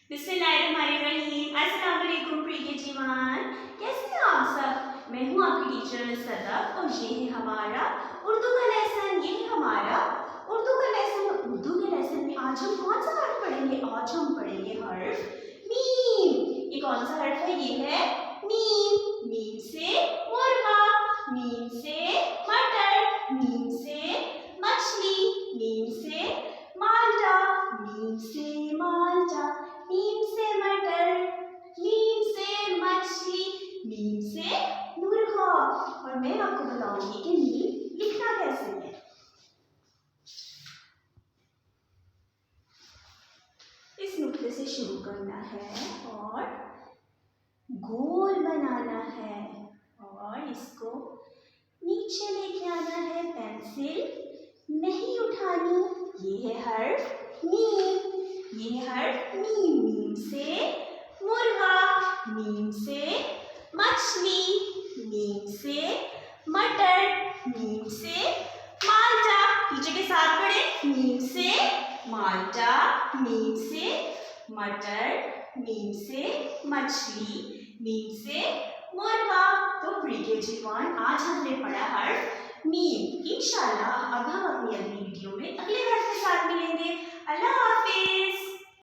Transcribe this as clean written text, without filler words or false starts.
बिस्मिल्लाहिर्रहमानिर्रहीम। अस्सलाम वालेकुम प्रिय जीवान, कैसे हैं आप सब? मैं हूँ आपकी टीचर सदफ और ये है हमारा उर्दू का लेसन। ये है हमारा उर्दू का लेसन। उर्दू के लेसन में आज हम कौन सा हर्फ पढ़ेंगे? आज हम पढ़ेंगे हर्फ मीम। ये कौन सा हर्फ है? ये है मीम। मीम से मुर्गा, मीम से मटर, मीम से मछली, मीम से माल्टा, मीम से माल्टा, मीम से मटर, मीम से मछली, मीम से मुर्गा। और मैं आपको बताऊंगी कि मीम लिखना कैसे है। इस नुक्ते से शुरू करना है और गोल बनाना है और इसको नीचे लेके आना है। पेंसिल नहीं उठानी। ये है हर्फ मीम। ये है हर्फ मीम। मीम से मुर्गा, मीम से मछली, मीम से मटर, मीम से माल्टा। टीचर के साथ पढ़े। मीम से माल्टा, मीम से मटर, मीम से मछली, मीम से मुर्गा। तो प्रिय जीवान, आज हमने पढ़ा हर्फ मीम। इंशाल्लाह अब हम अपनी अगली वीडियो में अगले